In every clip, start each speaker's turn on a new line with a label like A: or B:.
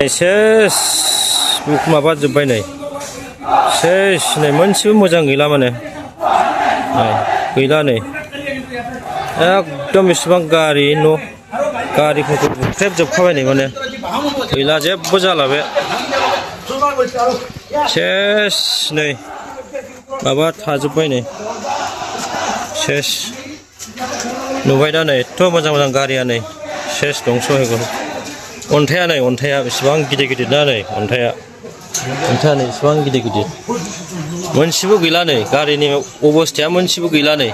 A: सेस माबाजोब्बाय नै सेस नै मोनसेबो मोजां गैला माने गैला नै एकदम बेसेबां गारि न' गारिफोरखौ बुख्रेबजोबखाबाय नै माने गैला जेबो जाला बे सेस नै माबा थाजोब्बाय नै सेस नुबाय दा नै एथ' मोजां मोजां गारिया नै सेस दंस' हैगौ अन्थाइआ नै अन्थाइआ बेसेबां गिदिर गिदिर ना नै अन्थाइआ नै बेसेबां गिदिर गिदिर मोनसेबो गैला नै गारिनि अबस्थाया मोनसेबो गैला नै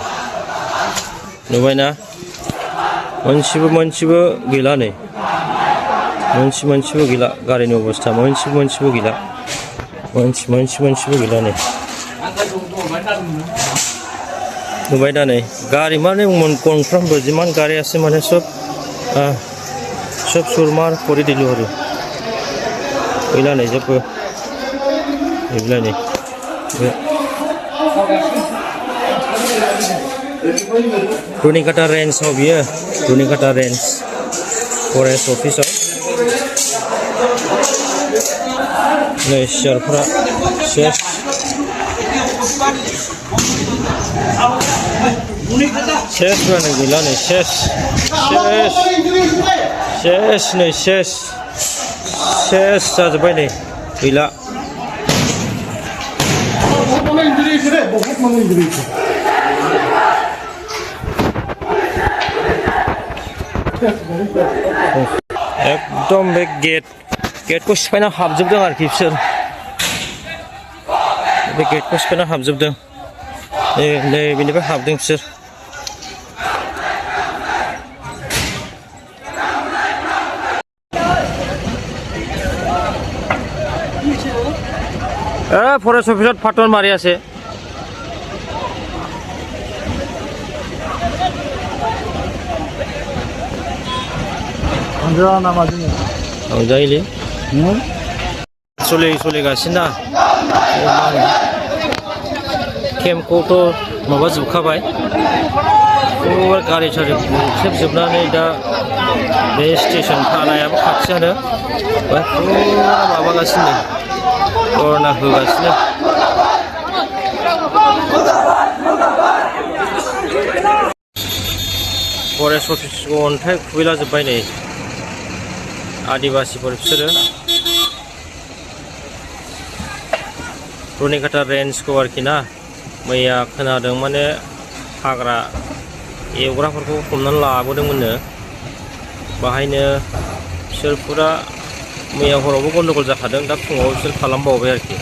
A: नुबायना मोनसेबो गैला नै मोनसेबो गैला गारिनि अबस्था मोनसेबो गैला मोनसेबो गैला नै नुबाय दा नै गारि माने गंफ्रामबो जिमान गारि আছে माने सब सुरमार কৰি দিলো আৰু गैला नै जेबो गैला नै रुनिकाटा रेन्जआव बियो रुनिकाटा रेन्ज फरेस्ट अफिसाव नै सियारफोरा सेस माने गैला नै सेस नै सेस जाजोब्बाय नै गैला एकदम बे गेटखौ सिफायना हाबजोबदों आरोखि बिसोर बे गेटखौ सिफायना हाबजोबदों नै बेनिफ्राय हाबदों बिसोर फरेस्ट अफिसत फाटन मारि আছে जायोलै सोलिगासिनो दा केम्पखौथ' माबाजोबखाबाय गारि सारि बुख्रेबजोबनानै दा बे स्टेसन थानायाबो खाथियानो फुरा माबागासिनो धरना होगासिनो फरेस्ट अफिसखौ अन्थाइ खुबैलाजोब्बाय नै आदिबासिफोर बिसोरो रुनिकाटा रेन्जखौ आरोखि ना मैया खोनादों माने हाग्रा एवग्राफोरखौ हमनानै लाबोदोंमोननो बाहायनो बिसोर फुरा मैया हरावबो गन्डगल जाखादों दा फुङाव बिसोर खालामबावबाय आरोखि